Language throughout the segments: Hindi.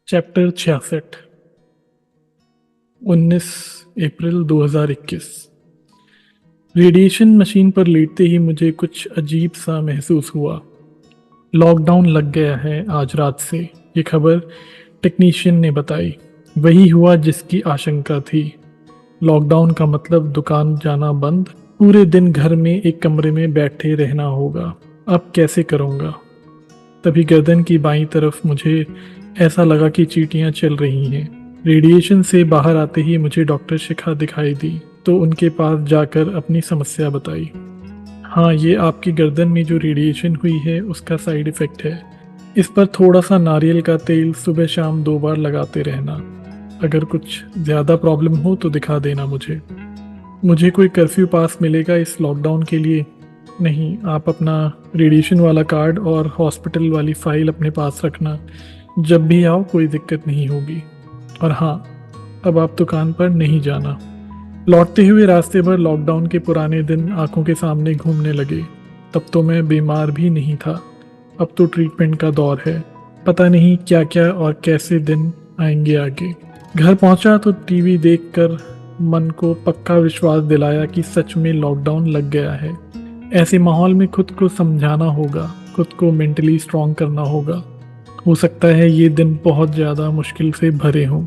चैप्टर 66। 19 अप्रैल 2021। रेडिएशन मशीन पर लेटते ही मुझे कुछ अजीब सा महसूस हुआ। लॉकडाउन लग गया है आज रात से, ये खबर टेक्नीशियन ने बताई। वही हुआ जिसकी आशंका थी। लॉकडाउन का मतलब दुकान जाना बंद, पूरे दिन घर में एक कमरे में बैठे रहना होगा। अब कैसे करूँगा? तभी गर्दन की बाईं तरफ मुझे ऐसा लगा कि चींटियां चल रही हैं। रेडिएशन से बाहर आते ही मुझे डॉक्टर शिखा दिखाई दी, तो उनके पास जाकर अपनी समस्या बताई। हाँ, ये आपकी गर्दन में जो रेडिएशन हुई है उसका साइड इफ़ेक्ट है। इस पर थोड़ा सा नारियल का तेल सुबह शाम 2 बार लगाते रहना। अगर कुछ ज़्यादा प्रॉब्लम हो तो दिखा देना मुझे। मुझे कोई कर्फ्यू पास मिलेगा इस लॉकडाउन के लिए? नहीं, आप अपना रेडिएशन वाला कार्ड और हॉस्पिटल वाली फाइल अपने पास रखना। जब भी आओ कोई दिक्कत नहीं होगी। और हाँ, अब आप दुकान पर नहीं जाना। लौटते हुए रास्ते भर लॉकडाउन के पुराने दिन आंखों के सामने घूमने लगे। तब तो मैं बीमार भी नहीं था। अब तो ट्रीटमेंट का दौर है। पता नहीं क्या क्या और कैसे दिन आएंगे आगे। घर पहुंचा तो टीवी देखकर मन को पक्का विश्वास दिलाया कि सच में लॉकडाउन लग गया है। ऐसे माहौल में खुद को समझाना होगा, खुद को मेंटली स्ट्रांग करना होगा। हो सकता है ये दिन बहुत ज़्यादा मुश्किल से भरे हों।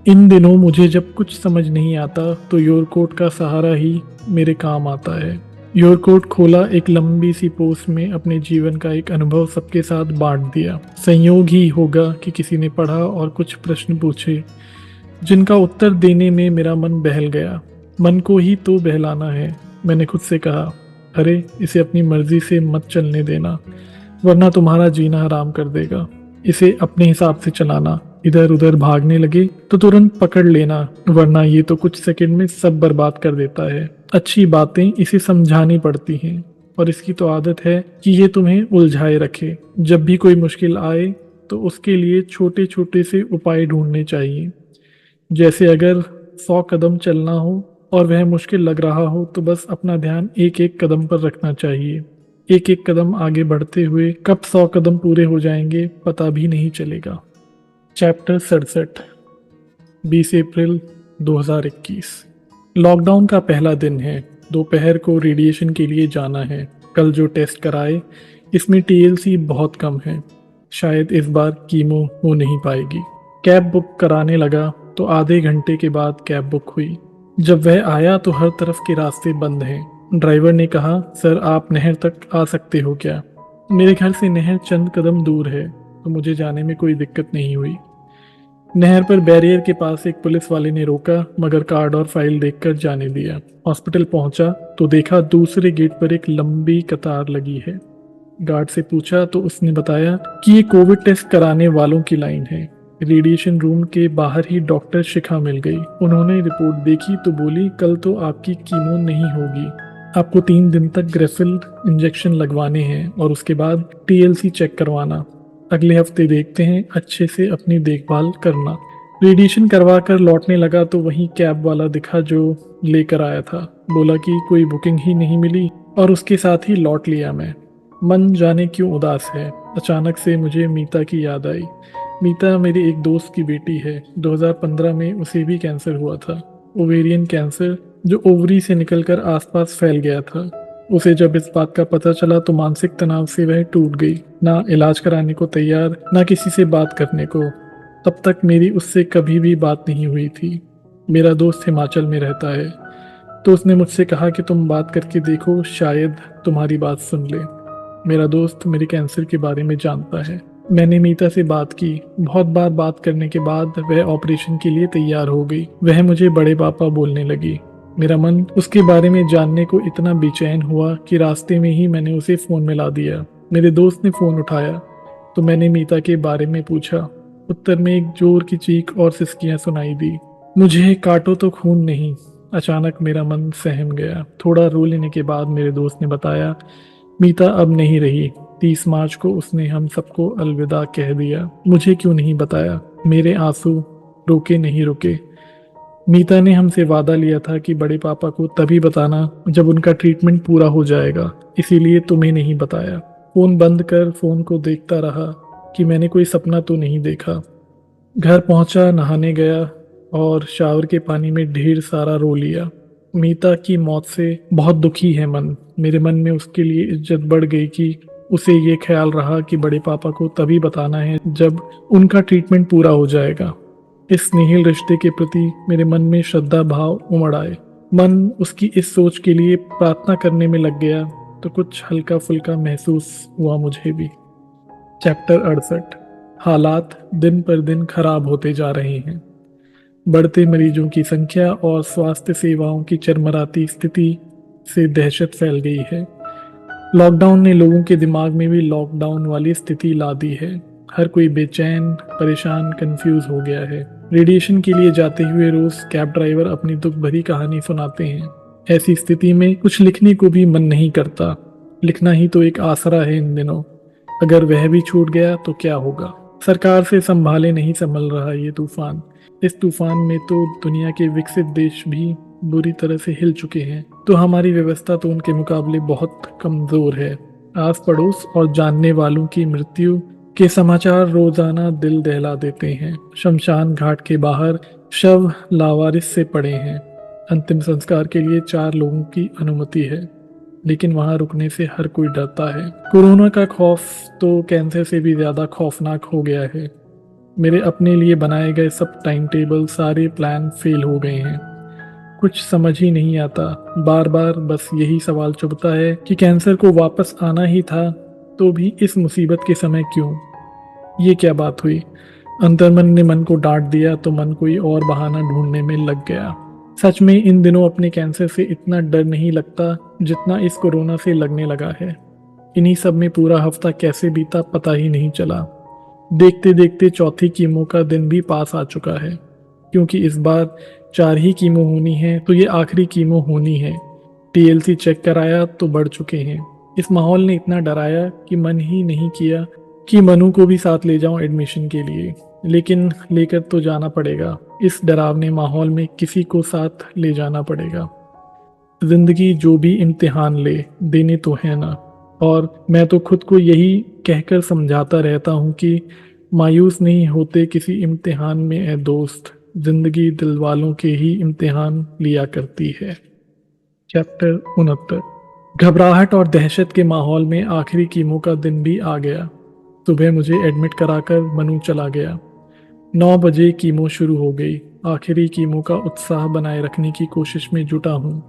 इन दिनों मुझे जब कुछ समझ नहीं आता तो योर कोट का सहारा ही मेरे काम आता है। योर कोट खोला, एक लंबी सी पोस्ट में अपने जीवन का एक अनुभव सबके साथ बांट दिया। संयोग ही होगा कि किसी ने पढ़ा और कुछ प्रश्न पूछे, जिनका उत्तर देने में मेरा मन बहल गया। मन को ही तो बहलाना है, मैंने खुद से कहा। अरे, इसे अपनी मर्जी से मत चलने देना, वरना तुम्हारा जीना हराम कर देगा। इसे अपने हिसाब से चलाना। इधर उधर भागने लगे तो तुरंत पकड़ लेना, वरना ये तो कुछ सेकंड में सब बर्बाद कर देता है। अच्छी बातें इसे समझानी पड़ती हैं, और इसकी तो आदत है कि ये तुम्हें उलझाए रखे। जब भी कोई मुश्किल आए तो उसके लिए छोटे छोटे से उपाय ढूंढने चाहिए। जैसे अगर 100 कदम चलना हो और वह मुश्किल लग रहा हो तो बस अपना ध्यान एक एक कदम पर रखना चाहिए। एक एक कदम आगे बढ़ते हुए कब 100 कदम पूरे हो जाएंगे पता भी नहीं चलेगा। चैप्टर 67। 20 अप्रैल 2021। लॉकडाउन का पहला दिन है। दोपहर को रेडिएशन के लिए जाना है। कल जो टेस्ट कराए इसमें टीएलसी बहुत कम है। शायद इस बार कीमो हो नहीं पाएगी। कैब बुक कराने लगा तो आधे घंटे के बाद कैब बुक हुई। जब वह आया तो हर तरफ के रास्ते बंद हैं। ड्राइवर ने कहा, सर आप नहर तक आ सकते हो क्या? मेरे घर से नहर चंद कदम दूर है, तो मुझे जाने में कोई दिक्कत नहीं हुई। नहर पर बैरियर के पास एक पुलिस वाले ने रोका, मगर कार्ड और फाइल देखकर जाने दिया। हॉस्पिटल पहुंचा तो देखा दूसरे गेट पर एक लंबी कतार लगी है। गार्ड से पूछा तो उसने बताया कि ये कोविड टेस्ट कराने वालों की लाइन है। रेडिएशन रूम के बाहर ही डॉक्टर शिखा मिल गई। उन्होंने रिपोर्ट देखी तो बोली, कल तो आपकी कीमो नहीं होगी। आपको 3 दिन तक ग्रेफिल इंजेक्शन लगवाने हैं और उसके बाद टीएलसी चेक करवाना। अगले हफ्ते देखते हैं, अच्छे से अपनी देखभाल करना। रेडिएशन करवा कर लौटने लगा तो वहीं कैब वाला दिखा जो लेकर आया था। बोला कि कोई बुकिंग ही नहीं मिली और उसके साथ ही लौट लिया मैं। मन जाने क्यों उदास है। अचानक से मुझे मीता की याद आई। मीता मेरे एक दोस्त की बेटी है। 2015 में उसे भी कैंसर हुआ था। ओवेरियन कैंसर, जो ओवरी से निकलकर आसपास फैल गया था। उसे जब इस बात का पता चला तो मानसिक तनाव से वह टूट गई। ना इलाज कराने को तैयार, ना किसी से बात करने को। तब तक मेरी उससे कभी भी बात नहीं हुई थी। मेरा दोस्त हिमाचल में रहता है, तो उसने मुझसे कहा कि तुम बात करके देखो, शायद तुम्हारी बात सुन ले। मेरा दोस्त मेरे कैंसर के बारे में जानता है। मैंने मीता से बात की। बहुत बार बात करने के बाद वह ऑपरेशन के लिए तैयार हो गई। वह मुझे बड़े पापा बोलने लगी। मेरा मन उसके बारे में जानने को इतना बेचैन हुआ कि रास्ते में ही मैंने उसे फ़ोन मिला दिया। मेरे दोस्त ने फ़ोन उठाया तो मैंने मीता के बारे में पूछा। उत्तर में एक जोर की चीख और सिसकियां सुनाई दी। मुझे काटो तो खून नहीं। अचानक मेरा मन सहम गया। थोड़ा रो लेने के बाद मेरे दोस्त ने बताया, मीता अब नहीं रही। 30 मार्च को उसने हम सबको अलविदा कह दिया। मुझे क्यों नहीं बताया? मेरे आंसू रोके नहीं रुके। मीता ने हमसे वादा लिया था कि बड़े पापा को तभी बताना जब उनका ट्रीटमेंट पूरा हो जाएगा, इसीलिए तुम्हें नहीं बताया। फोन बंद कर फोन को देखता रहा कि मैंने कोई सपना तो नहीं देखा। घर पहुंचा, नहाने गया और शावर के पानी में ढेर सारा रो लिया। मीता की मौत से बहुत दुखी है मन। मेरे मन में उसके लिए इज्जत बढ़ गई कि उसे ये ख्याल रहा कि बड़े पापा को तभी बताना है जब उनका ट्रीटमेंट पूरा हो जाएगा। इस स्नेहिल रिश्ते के प्रति मेरे मन में श्रद्धा भाव उमड़ आए। मन उसकी इस सोच के लिए प्रार्थना करने में लग गया तो कुछ हल्का फुल्का महसूस हुआ मुझे भी। चैप्टर 68। हालात दिन पर दिन खराब होते जा रहे हैं। बढ़ते मरीजों की संख्या और स्वास्थ्य सेवाओं की चरमराती स्थिति से दहशत फैल गई है। लॉकडाउन ने लोगों के दिमाग में भी लॉकडाउन वाली स्थिति ला दी है। हर कोई बेचैन, परेशान, कंफ्यूज हो गया है। रेडिएशन के लिए जाते हुए रोज कैब ड्राइवर अपनी दुख भरी कहानी सुनाते हैं। ऐसी स्थिति में कुछ लिखने को भी मन नहीं करता। लिखना ही तो एक आसरा है इन दिनों। अगर वह भी छूट गया तो क्या होगा। सरकार से संभाले नहीं संभल रहा ये तूफान। इस तूफान में तो दुनिया के विकसित देश भी बुरी तरह से हिल चुके हैं, तो हमारी व्यवस्था तो उनके मुकाबले बहुत कमजोर है। आस पड़ोस और जानने वालों की मृत्यु के समाचार रोजाना दिल दहला देते हैं। शमशान घाट के बाहर शव लावारिस से पड़े हैं। अंतिम संस्कार के लिए 4 लोगों की अनुमति है, लेकिन वहां रुकने से हर कोई डरता है। कोरोना का खौफ तो कैंसर से भी ज्यादा खौफनाक हो गया है। मेरे अपने लिए बनाए गए सब टाइम टेबल, सारे प्लान फेल हो गए हैं। कुछ समझ ही नहीं आता। बार बार बस यही सवाल चुभता है कि कैंसर को वापस आना ही था तो भी इस मुसीबत के समय क्यों। ये क्या बात हुई। अंतर्मन ने मन को डांट दिया तो मन कोई और बहाना ढूंढने में लग गया। सच में इन दिनों अपने कैंसर से इतना डर नहीं लगता जितना इस कोरोना से लगने लगा है। इन्हीं सब में पूरा हफ्ता कैसे बीता पता ही नहीं चला। देखते देखते चौथी कीमो का दिन भी पास आ चुका है। क्योंकि इस बार 4 ही कीमो होनी है तो ये आखिरी कीमो होनी है। टीएलसी चेक कराया तो बढ़ चुके हैं। इस माहौल ने इतना डराया कि मन ही नहीं किया कि मनु को भी साथ ले जाऊं एडमिशन के लिए, लेकिन लेकर तो जाना पड़ेगा। इस डरावने माहौल में किसी को साथ ले जाना पड़ेगा। जिंदगी जो भी इम्तिहान ले, देने तो है ना। और मैं तो खुद को यही कहकर समझाता रहता हूँ कि मायूस नहीं होते किसी इम्तिहान में ए दोस्त। जिंदगी दिल वालों के ही इम्तिहान लिया करती है। चैप्टर 69। घबराहट और दहशत के माहौल में आखिरी कीमो का दिन भी आ गया। सुबह मुझे एडमिट कराकर मनु चला गया। 9 बजे कीमो शुरू हो गई। आखिरी कीमो का उत्साह बनाए रखने की कोशिश में जुटा हूँ।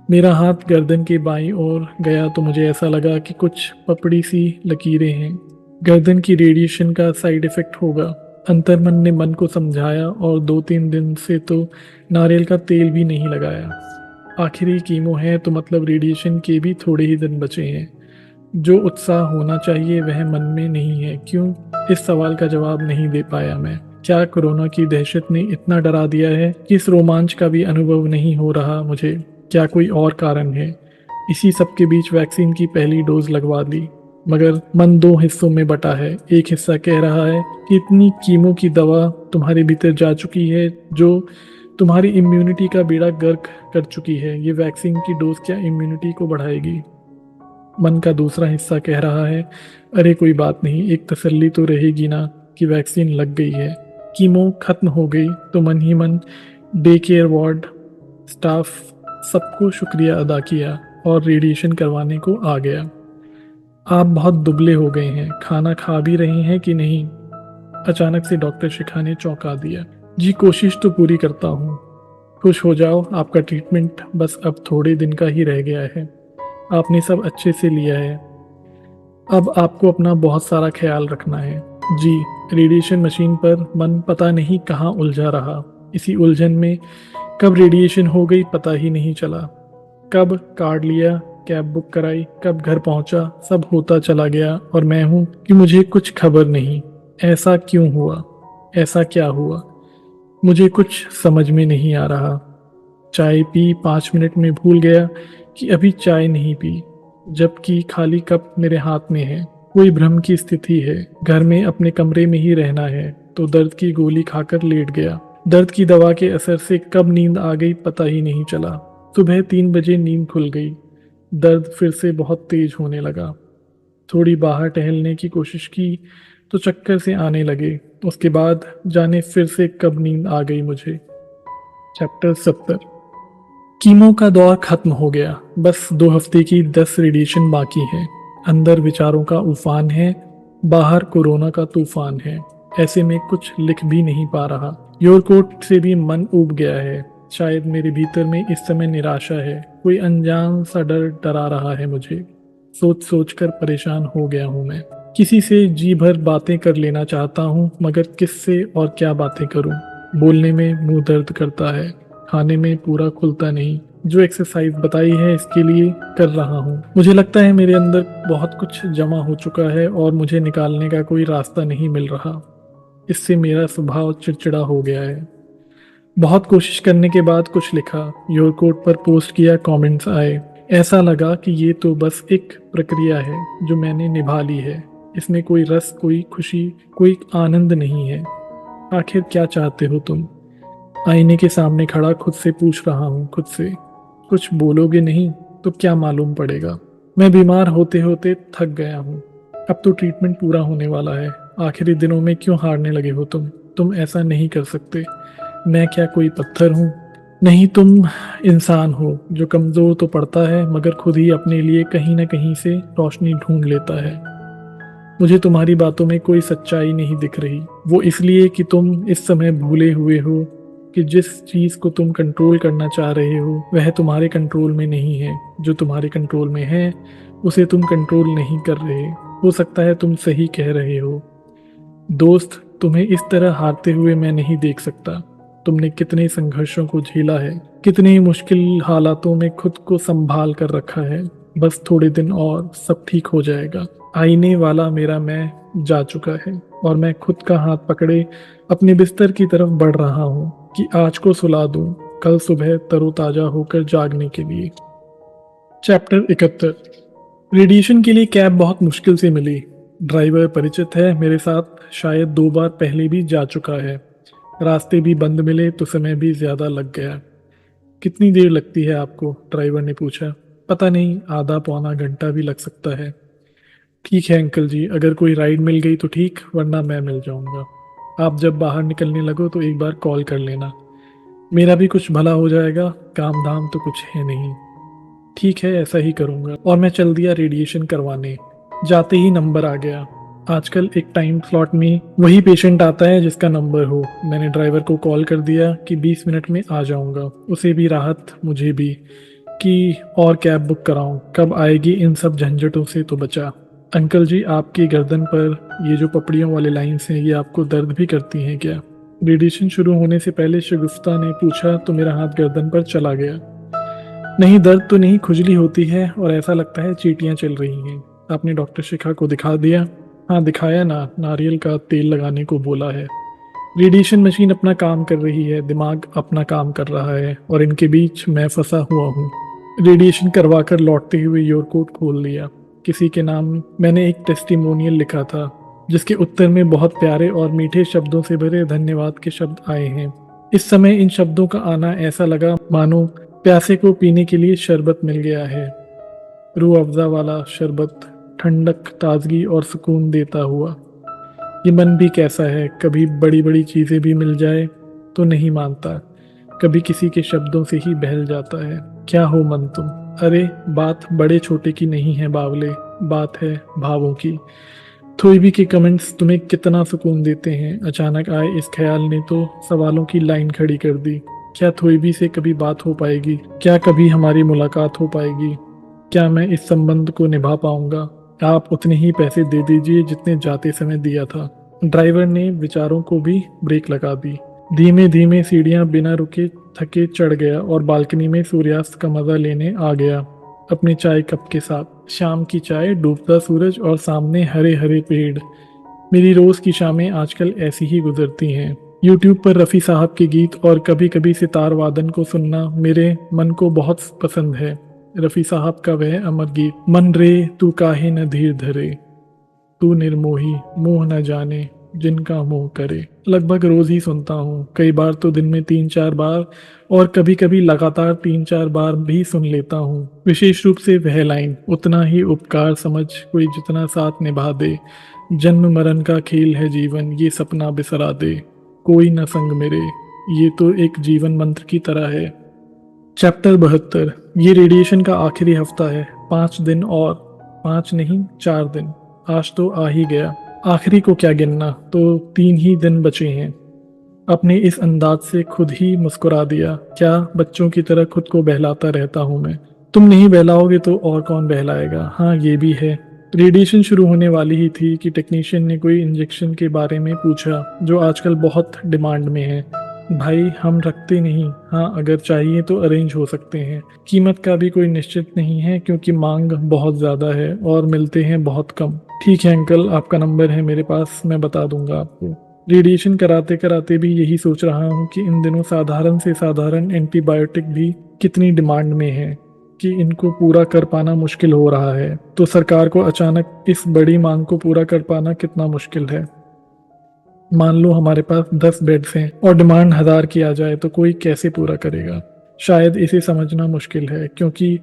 मेरा हाथ गर्दन के बाईं ओर गया तो मुझे ऐसा लगा कि कुछ पपड़ी सी लकीरें हैं। गर्दन की रेडिएशन का साइड इफेक्ट होगा। अंतर्मन ने मन को समझाया और 2-3 दिन से तो नारियल का तेल भी नहीं लगाया। आखिरी कीमो है तो मतलब रेडिएशन के भी थोड़े ही दिन बचे हैं। जो उत्साह होना चाहिए वह मन में नहीं है। क्यों? इस सवाल का जवाब नहीं दे पाया मैं। क्या कोरोना की दहशत ने इतना डरा दिया है कि इस रोमांच का भी अनुभव नहीं हो रहा मुझे? क्या कोई और कारण है? इसी सब के बीच वैक्सीन की पहली डोज लगवा ली, मगर मन 2 हिस्सों में बटा है। एक हिस्सा कह रहा है कि इतनी कीमो की दवा तुम्हारे भीतर जा चुकी है जो तुम्हारी इम्यूनिटी का बेड़ा गर्क कर चुकी है। ये वैक्सीन की डोज क्या इम्यूनिटी को बढ़ाएगी? मन का दूसरा हिस्सा कह रहा है, अरे कोई बात नहीं, एक तसल्ली तो रहेगी ना कि वैक्सीन लग गई है। कीमो खत्म हो गई तो मन ही मन डे केयर वार्ड स्टाफ सबको शुक्रिया अदा किया और रेडिएशन करवाने को आ गया। आप बहुत दुबले हो गए हैं, खाना खा भी रहे हैं कि नहीं? अचानक से डॉक्टर शिखा ने चौंका दिया। जी कोशिश तो पूरी करता हूँ। खुश हो जाओ, आपका ट्रीटमेंट बस अब थोड़े दिन का ही रह गया है। आपने सब अच्छे से लिया है। अब आपको अपना बहुत सारा ख्याल रखना है। जी। रेडिएशन मशीन पर मन पता नहीं कहाँ उलझा रहा। इसी उलझन में कब रेडिएशन हो गई पता ही नहीं चला। कब कार्ड लिया, कैब बुक कराई, कब घर पहुंचा, सब होता चला गया और मैं हूं कि मुझे कुछ खबर नहीं। ऐसा क्यों हुआ? ऐसा क्या हुआ? मुझे कुछ समझ में नहीं आ रहा। चाय पी 5 मिनट में भूल गया कि अभी चाय नहीं पी, जबकि खाली कप मेरे हाथ में है। कोई भ्रम की स्थिति है। घर में अपने कमरे में ही रहना है तो दर्द की गोली खाकर लेट गया। दर्द की दवा के असर से कब नींद आ गई पता ही नहीं चला। सुबह 3 बजे नींद खुल गई। दर्द फिर से बहुत तेज होने लगा। थोड़ी बाहर टहलने की कोशिश की तो चक्कर से आने लगे। उसके बाद जाने फिर से कब नींद आ गई मुझे। चैप्टर 70। कीमो का दौर खत्म हो गया। बस 2 हफ्ते की 10 रेडिएशन बाकी है। अंदर विचारों का उफान है, बाहर कोरोना का तूफान है। ऐसे में कुछ लिख भी नहीं पा रहा। योरकोट से भी मन ऊब गया है। शायद मेरे भीतर में इस समय निराशा है। कोई अनजान सा डर डरा रहा है मुझे। सोच सोच कर परेशान हो गया हूँ मैं। किसी से जी भर बातें कर लेना चाहता हूँ, मगर किससे और क्या बातें करूँ। बोलने में मुंह दर्द करता है, खाने में पूरा खुलता नहीं। जो एक्सरसाइज बताई है इसके लिए कर रहा हूँ। मुझे लगता है मेरे अंदर बहुत कुछ जमा हो चुका है और मुझे निकालने का कोई रास्ता नहीं मिल रहा। इससे मेरा स्वभाव चिड़चिड़ा हो गया है। बहुत कोशिश करने के बाद कुछ लिखा, योरकोट पर पोस्ट किया, कमेंट्स आए। ऐसा लगा कि ये तो बस एक प्रक्रिया है जो मैंने निभा ली है। इसमें कोई रस, कोई खुशी, कोई आनंद नहीं है। आखिर क्या चाहते हो तुम? आईने के सामने खड़ा खुद से पूछ रहा हूँ, खुद से। कुछ बोलोगे नहीं तो क्या मालूम पड़ेगा। मैं बीमार होते होते थक गया हूँ। अब तो ट्रीटमेंट पूरा होने वाला है। आखिरी दिनों में क्यों हारने लगे हो तुम ऐसा नहीं कर सकते। मैं क्या कोई पत्थर हूँ? नहीं, तुम इंसान हो जो कमजोर तो पड़ता है, मगर खुद ही अपने लिए कहीं न कहीं से रोशनी ढूंढ लेता है। मुझे तुम्हारी बातों में कोई सच्चाई नहीं दिख रही। वो इसलिए कि तुम इस समय भूले हुए हो कि जिस चीज को तुम कंट्रोल करना चाह रहे हो वह तुम्हारे कंट्रोल में नहीं है। जो तुम्हारे कंट्रोल में है उसे तुम कंट्रोल नहीं कर रहे। हो सकता है तुम सही कह रहे हो दोस्त। तुम्हें इस तरह हारते हुए मैं नहीं देख सकता। तुमने कितने संघर्षों को झेला है, कितने मुश्किल हालातों में खुद को संभाल कर रखा है। बस थोड़े दिन और सब ठीक हो जाएगा। आईने वाला मेरा मैं जा चुका है और मैं खुद का हाथ पकड़े अपने बिस्तर की तरफ बढ़ रहा हूँ कि आज को सुला दूं, कल सुबह तरोताजा होकर जागने के लिए। चैप्टर 71। रेडिएशन के लिए कैब बहुत मुश्किल से मिली। ड्राइवर परिचित है मेरे साथ, शायद 2 बार पहले भी जा चुका है। रास्ते भी बंद मिले तो समय भी ज्यादा लग गया। कितनी देर लगती है आपको? ड्राइवर ने पूछा। पता नहीं, आधा पौना घंटा भी लग सकता है। ठीक है अंकल जी, अगर कोई राइड मिल गई तो ठीक, वरना मैं मिल जाऊंगा। आप जब बाहर निकलने लगो तो एक बार कॉल कर लेना। मेरा भी कुछ भला हो जाएगा, काम धाम तो कुछ है नहीं। ठीक है, ऐसा ही करूंगा। और मैं चल दिया रेडिएशन करवाने। जाते ही नंबर आ गया। आजकल एक टाइम स्लॉट में वही पेशेंट आता है जिसका नंबर हो। मैंने ड्राइवर को कॉल कर दिया कि 20 मिनट में आ जाऊंगा। उसे भी राहत, मुझे भी, कि और कैब बुक कराऊं। कब आएगी, इन सब झंझटों से तो बचा। अंकल जी, आपकी गर्दन पर ये जो पपड़ियों वाले लाइंस हैं, ये आपको दर्द भी करती हैं क्या? रेडिएशन शुरू होने से पहले शगुफ्ता ने पूछा तो मेरा हाथ गर्दन पर चला गया। नहीं, दर्द तो नहीं, खुजली होती है और ऐसा लगता है चींटियां चल रही हैं। आपने डॉक्टर शिखा को दिखा दिया? हाँ दिखाया ना, नारियल का तेल लगाने को बोला है। रेडिएशन मशीन अपना काम कर रही है, दिमाग अपना काम कर रहा है और इनके बीच मैं फंसा हुआ हूँ। रेडिएशन करवा कर लौटते हुए योरकोट खोल लिया। किसी के नाम मैंने एक टेस्टिमोनियल लिखा था जिसके उत्तर में बहुत प्यारे और मीठे शब्दों से भरे धन्यवाद के शब्द आए हैं। इस समय इन शब्दों का आना ऐसा लगा मानो प्यासे को पीने के लिए शरबत मिल गया है। रूह अफ़ज़ा वाला शरबत, ठंडक, ताजगी और सुकून देता हुआ। ये मन भी कैसा है, कभी बड़ी बड़ी चीज़ें भी मिल जाए तो नहीं मानता, कभी किसी के शब्दों से ही बहल जाता है। क्या हो मन तुम? अरे बात बड़े छोटे की नहीं है बावले, बात है भावों की। थोईबी के कमेंट्स तुम्हें कितना सुकून देते हैं। अचानक आए इस ख्याल ने तो सवालों की लाइन खड़ी कर दी। क्या थोईबी से कभी बात हो पाएगी? क्या कभी हमारी मुलाकात हो पाएगी? क्या मैं इस संबंध को निभा पाऊंगा? आप उतने ही पैसे दे दीजिए जितने जाते समय दिया था। ड्राइवर ने विचारों को भी ब्रेक लगा दी। धीमे धीमे सीढ़ियां बिना रुके थके चढ़ गया और बालकनी में सूर्यास्त का मजा लेने आ गया अपने चाय कप के साथ। शाम की चाय, डूबता सूरज और सामने हरे हरे पेड़। मेरी रोज की शामें आजकल ऐसी ही गुजरती हैं। यूट्यूब पर रफ़ी साहब के गीत और कभी कभी सितार वादन को सुनना मेरे मन को बहुत पसंद है। रफ़ी साहब का वह अमर गीत, मन रे तू काहे न धीर धरे, तू निर्मोही मोह न जाने जिनका मोह करे, लगभग रोज ही सुनता हूँ। कई बार तो दिन में 3-4 बार और कभी कभी लगातार 3-4 बार भी सुन लेता हूँ। विशेष रूप से वह लाइन, उतना ही उपकार समझ कोई जितना साथ निभा दे, जन्म मरण का खेल है जीवन, ये सपना बिसरा दे, कोई न संग मेरे। ये तो एक जीवन मंत्र की तरह है। चैप्टर 72। ये रेडिएशन का आखिरी हफ्ता है। 5 दिन और, 5 नहीं 4 दिन। आज तो आ ही गया। आखिरी को क्या गिनना, तो 3 ही दिन बचे हैं। अपने इस अंदाज से खुद ही मुस्कुरा दिया। क्या बच्चों की तरह खुद को बहलाता रहता हूँ मैं। तुम नहीं बहलाओगे तो और कौन बहलाएगा। हाँ ये भी है। रेडिएशन शुरू होने वाली ही थी कि टेक्नीशियन ने कोई इंजेक्शन के बारे में पूछा जो आजकल बहुत डिमांड में है। भाई हम रखते नहीं। हाँ अगर चाहिए तो अरेंज हो सकते हैं। कीमत का भी कोई निश्चित नहीं है क्योंकि मांग बहुत ज़्यादा है और मिलते हैं बहुत कम। ठीक है अंकल, आपका नंबर है मेरे पास, मैं बता दूंगा आपको। रेडिएशन कराते कराते भी यही सोच रहा हूँ कि इन दिनों साधारण से साधारण एंटीबायोटिक भी कितनी डिमांड में है कि इनको पूरा कर पाना मुश्किल हो रहा है। तो सरकार को अचानक इस बड़ी मांग को पूरा कर पाना कितना मुश्किल है। मान लो हमारे पास 10 बेड्स हैं और डिमांड 1000 की आ जाए तो कोई कैसे पूरा करेगा। शायद इसे समझना मुश्किल है क्योंकि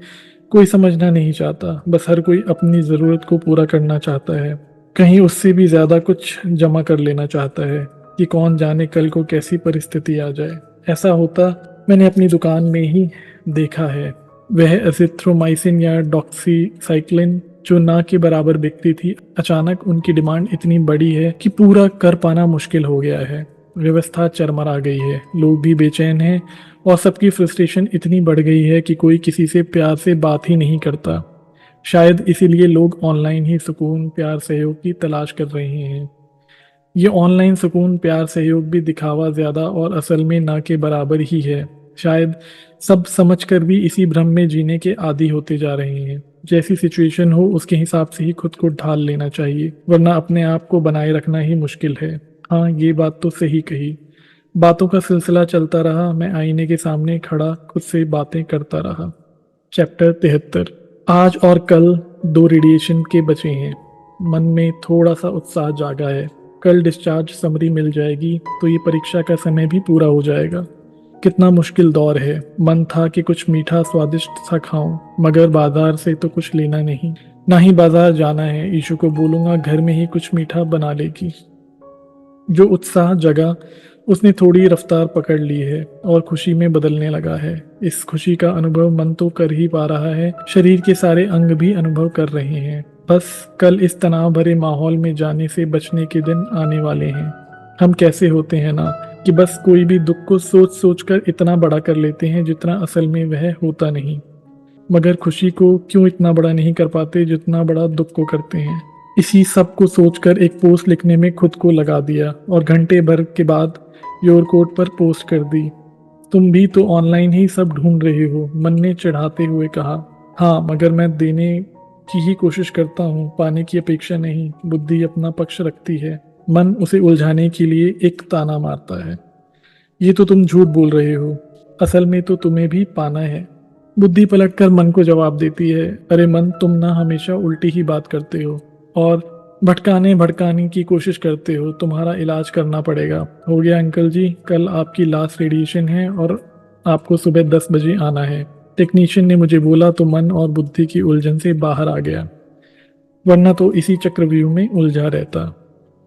कोई समझना नहीं चाहता। बस हर कोई अपनी ज़रूरत को पूरा करना चाहता है, कहीं उससे भी ज़्यादा कुछ जमा कर लेना चाहता है कि कौन जाने कल को कैसी परिस्थिति आ जाए। ऐसा होता मैंने अपनी दुकान में ही देखा है। वह एजिथ्रोमाइसिन या डॉक्सीसाइक्लिन जो ना के बराबर बिकती थी, अचानक उनकी डिमांड इतनी बड़ी है कि पूरा कर पाना मुश्किल हो गया है। व्यवस्था चरमरा गई है, लोग भी बेचैन हैं और सबकी फ्रस्ट्रेशन इतनी बढ़ गई है कि कोई किसी से प्यार से बात ही नहीं करता। शायद इसीलिए लोग ऑनलाइन ही सुकून, प्यार, सहयोग की तलाश कर रहे हैं। ये ऑनलाइन सुकून, प्यार, सहयोग भी दिखावा ज़्यादा और असल में ना के बराबर ही है। शायद सब समझकर भी इसी भ्रम में जीने के आदी होते जा रहे हैं। जैसी सिचुएशन हो उसके हिसाब से ही खुद को ढाल लेना चाहिए, वरना अपने आप को बनाए रखना ही मुश्किल है। हाँ ये बात तो सही कही। बातों का सिलसिला चलता रहा। मैं आईने के सामने खड़ा खुद से बातें करता रहा। चैप्टर 73। आज और कल 2 रेडिएशन के बचे हैं। मन में थोड़ा सा उत्साह जागा है। कल डिस्चार्ज समरी मिल जाएगी तो ये परीक्षा का समय भी पूरा हो जाएगा। कितना मुश्किल दौर है। मन था कि कुछ मीठा स्वादिष्ट सा खाऊं, मगर बाजार से तो कुछ लेना नहीं, ना ही बाजार जाना है। ईशु को बोलूंगा घर में ही कुछ मीठा बना लेगी। जो उत्साह जगा उसने थोड़ी रफ्तार पकड़ ली है और खुशी में बदलने लगा है। इस खुशी का अनुभव मन तो कर ही पा रहा है, शरीर के सारे अंग भी अनुभव कर रहे हैं। बस कल इस तनाव भरे माहौल में जाने से बचने के दिन आने वाले हैं। हम कैसे होते हैं ना कि बस कोई भी दुख को सोच सोच कर इतना बड़ा कर लेते हैं जितना असल में वह होता नहीं, मगर खुशी को क्यों इतना बड़ा नहीं कर पाते जितना बड़ा दुख को करते हैं। इसी सब को सोचकर एक पोस्ट लिखने में खुद को लगा दिया और घंटे भर के बाद योर कोड पर पोस्ट कर दी। तुम भी तो ऑनलाइन ही सब ढूंढ रहे हो, मन ने चिढ़ाते हुए कहा। हाँ मगर मैं देने की ही कोशिश करता हूँ, पाने की अपेक्षा नहीं। बुद्धि अपना पक्ष रखती है, मन उसे उलझाने के लिए एक ताना मारता है। ये तो तुम झूठ बोल रहे हो, असल में तो तुम्हें भी पाना है। बुद्धि पलटकर मन को जवाब देती है, अरे मन तुम ना हमेशा उल्टी ही बात करते हो और भटकाने भड़काने की कोशिश करते हो। तुम्हारा इलाज करना पड़ेगा। हो गया अंकल जी, कल आपकी लास्ट रेडिएशन है और आपको सुबह 10 बजे आना है। टेक्नीशियन ने मुझे बोला तो मन और बुद्धि की उलझन से बाहर आ गया, वरना तो इसी चक्रव्यूह में उलझा रहता।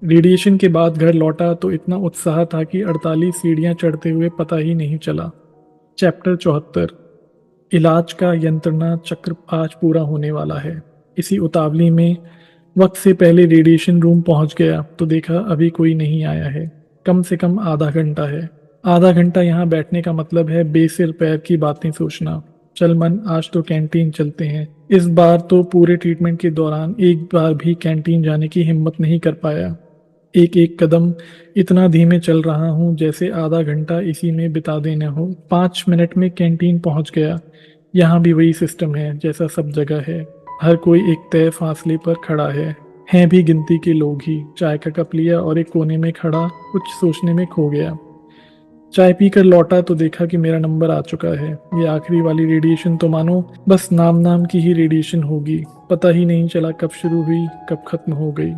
रेडिएशन के बाद घर लौटा तो इतना उत्साह था कि 48 सीढ़ियां चढ़ते हुए पता ही नहीं चला। चैप्टर 74। इलाज का यंत्रणा चक्र आज पूरा होने वाला है। इसी उतावली में वक्त से पहले रेडिएशन रूम पहुंच गया तो देखा अभी कोई नहीं आया है। कम से कम आधा घंटा है। आधा घंटा यहाँ बैठने का मतलब है बेसिर पैर की बातें सोचना। चल मन, आज तो कैंटीन चलते हैं। इस बार तो पूरे ट्रीटमेंट के दौरान एक बार भी कैंटीन जाने की हिम्मत नहीं कर पाया। एक एक कदम इतना धीमे चल रहा हूँ जैसे आधा घंटा इसी में बिता देना हो। 5 मिनट में कैंटीन पहुँच गया। यहाँ भी वही सिस्टम है जैसा सब जगह है। हर कोई एक तय फासले पर खड़ा है। हैं भी गिनती के लोग ही। चाय का कप लिया और एक कोने में खड़ा कुछ सोचने में खो गया। चाय पीकर लौटा तो देखा कि मेरा नंबर आ चुका है। ये आखिरी वाली रेडिएशन तो मानो बस नाम नाम की ही रेडिएशन होगी। पता ही नहीं चला कब शुरू हुई कब खत्म हो गई।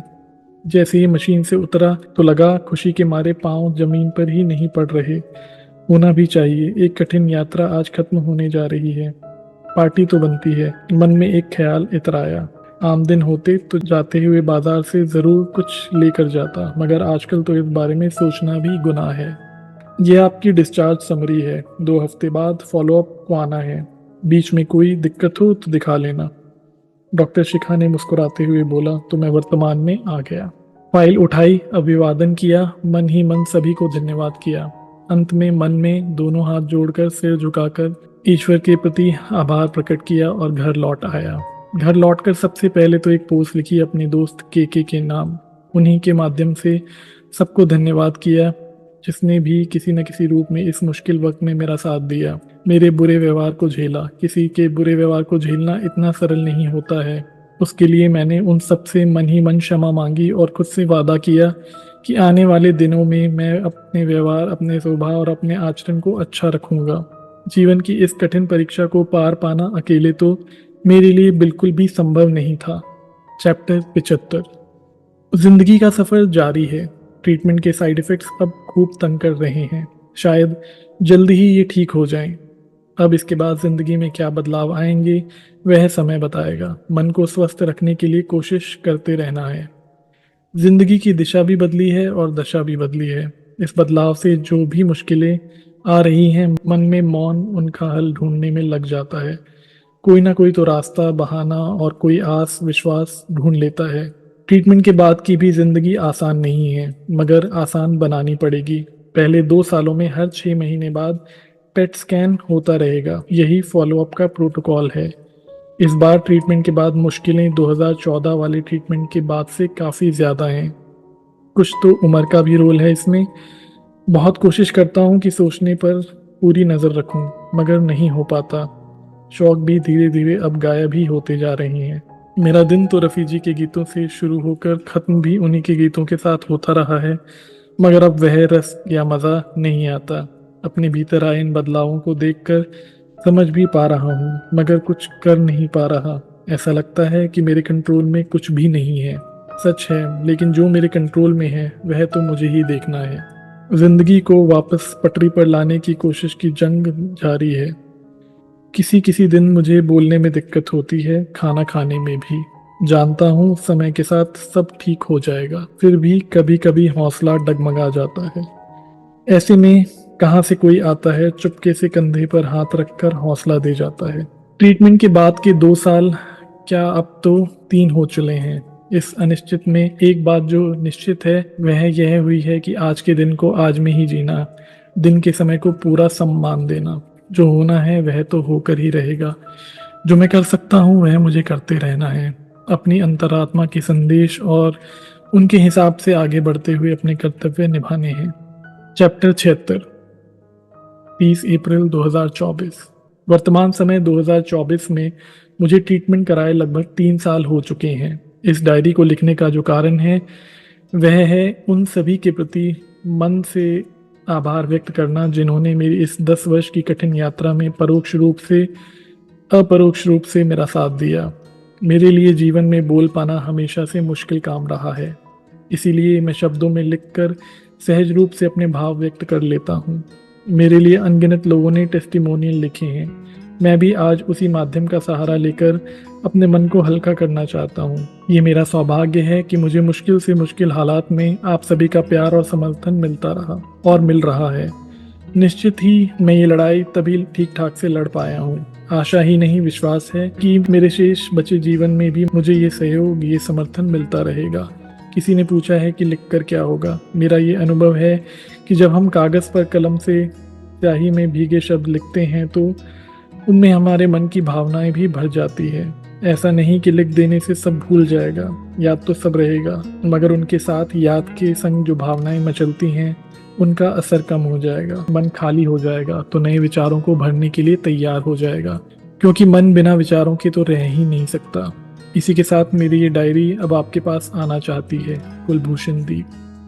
जैसे ही मशीन से उतरा तो लगा खुशी के मारे पांव जमीन पर ही नहीं पड़ रहे। होना भी चाहिए, एक कठिन यात्रा आज खत्म होने जा रही है। पार्टी तो बनती है। मन में एक ख्याल इतराया। आम दिन होते तो जाते हुए बाजार से ज़रूर कुछ लेकर जाता, मगर आजकल तो इस बारे में सोचना भी गुनाह है। यह आपकी डिस्चार्ज समरी है। 2 हफ्ते बाद फॉलोअप को आना है। बीच में कोई दिक्कत हो तो दिखा लेना। डॉक्टर शिखा ने मुस्कुराते हुए बोला तो मैं वर्तमान में आ गया। फाइल उठाई, अभिवादन किया, मन ही मन सभी को धन्यवाद किया। अंत में मन में दोनों हाथ जोड़कर सिर झुकाकर ईश्वर के प्रति आभार प्रकट किया और घर लौट आया। घर लौटकर सबसे पहले तो एक पोस्ट लिखी अपने दोस्त के नाम। उन्हीं के माध्यम से सबको धन्यवाद किया जिसने भी किसी न किसी रूप में इस मुश्किल वक्त में मेरा साथ दिया, मेरे बुरे व्यवहार को झेला। किसी के बुरे व्यवहार को झेलना इतना सरल नहीं होता है। उसके लिए मैंने उन सब से मन ही मन क्षमा मांगी और खुद से वादा किया कि आने वाले दिनों में मैं अपने व्यवहार, अपने स्वभाव और अपने आचरण को अच्छा रखूंगा। जीवन की इस कठिन परीक्षा को पार पाना अकेले तो मेरे लिए बिल्कुल भी संभव नहीं था। चैप्टर 75। जिंदगी का सफर जारी है। ट्रीटमेंट के साइड इफेक्ट्स अब खूब तंग कर रहे हैं। शायद जल्दी ही ये ठीक हो जाएं। अब इसके बाद जिंदगी में क्या बदलाव आएंगे वह समय बताएगा। मन को स्वस्थ रखने के लिए कोशिश करते रहना है। जिंदगी की दिशा भी बदली है और दशा भी बदली है। इस बदलाव से जो भी मुश्किलें आ रही हैं, मन में मौन उनका हल ढूंढने में लग जाता है। कोई ना कोई तो रास्ता, बहाना और कोई आस विश्वास ढूंढ लेता है। ट्रीटमेंट के बाद की भी जिंदगी आसान नहीं है, मगर आसान बनानी पड़ेगी। पहले 2 सालों में हर 6 महीने बाद पेट स्कैन होता रहेगा। यही फॉलोअप का प्रोटोकॉल है। इस बार ट्रीटमेंट के बाद मुश्किलें 2014 वाले ट्रीटमेंट के बाद से काफ़ी ज़्यादा हैं। कुछ तो उम्र का भी रोल है इसमें। बहुत कोशिश करता हूँ कि सोचने पर पूरी नज़र रखूँ, मगर नहीं हो पाता। शौक भी धीरे धीरे अब गायब ही होते जा रहे हैं। मेरा दिन तो रफ़ी जी के गीतों से शुरू होकर ख़त्म भी उन्हीं के गीतों के साथ होता रहा है, मगर अब वह रस या मज़ा नहीं आता। अपने भीतर आए इन बदलावों को देखकर समझ भी पा रहा हूँ, मगर कुछ कर नहीं पा रहा। ऐसा लगता है कि मेरे कंट्रोल में कुछ भी नहीं है। सच है, लेकिन जो मेरे कंट्रोल में है वह तो मुझे ही देखना है। जिंदगी को वापस पटरी पर लाने की कोशिश की जंग जारी है। किसी किसी दिन मुझे बोलने में दिक्कत होती है, खाना खाने में भी। जानता हूँ समय के साथ सब ठीक हो जाएगा, फिर भी कभी कभी हौसला डगमगा जाता है। ऐसे में कहाँ से कोई आता है, चुपके से कंधे पर हाथ रखकर हौसला दे जाता है। ट्रीटमेंट के बाद के 2 साल, क्या अब तो 3 हो चले हैं। इस अनिश्चित में एक बात जो निश्चित है वह यह हुई है कि आज के दिन को आज में ही जीना, दिन के समय को पूरा सम्मान देना। जो होना है वह तो होकर ही रहेगा। जो मैं कर सकता हूँ वह मुझे करते रहना है। अपनी अंतरात्मा के संदेश और उनके हिसाब से आगे बढ़ते हुए अपने कर्तव्य निभाने हैं। चैप्टर 76। 30 अप्रैल 2024। वर्तमान समय 2024 में मुझे ट्रीटमेंट कराए लगभग 3 साल हो चुके हैं। इस डायरी को लिखने का जो कारण है वह है उन सभी के प्रति मन से आभार व्यक्त करना जिन्होंने मेरी इस 10 वर्ष की कठिन यात्रा में परोक्ष रूप से अपरोक्ष रूप से मेरा साथ दिया। मेरे लिए जीवन में बोल पाना हमेशा से मुश्किल काम रहा है, इसीलिए मैं शब्दों में लिखकर सहज रूप से अपने भाव व्यक्त कर लेता हूँ। मेरे लिए अनगिनत लोगों ने टेस्टिमोनियल लिखे हैं। मैं भी आज उसी माध्यम का सहारा लेकर अपने मन को हल्का करना चाहता हूँ। ये मेरा सौभाग्य है कि मुझे मुश्किल से मुश्किल हालात में आप सभी का प्यार और समर्थन मिलता रहा और मिल रहा है। निश्चित ही मैं ये लड़ाई तभी ठीक ठाक से लड़ पाया हूँ। आशा ही नहीं, विश्वास है कि मेरे शेष बचे जीवन में भी मुझे ये सहयोग, ये समर्थन मिलता रहेगा। किसी ने पूछा है कि लिखकर क्या होगा। मेरा ये अनुभव है कि जब हम कागज़ पर कलम से स्याही में भीगे शब्द लिखते हैं तो उनमें हमारे मन की भावनाएं भी भर जाती है। ऐसा नहीं कि लिख देने से सब भूल जाएगा, याद तो सब रहेगा, मगर उनके साथ याद के संग जो भावनाएं मचलती हैं उनका असर कम हो जाएगा। मन खाली हो जाएगा तो नए विचारों को भरने के लिए तैयार हो जाएगा, क्योंकि मन बिना विचारों के तो रह ही नहीं सकता। इसी के साथ मेरी ये डायरी अब आपके पास आना चाहती है। कुलभूषण दीप।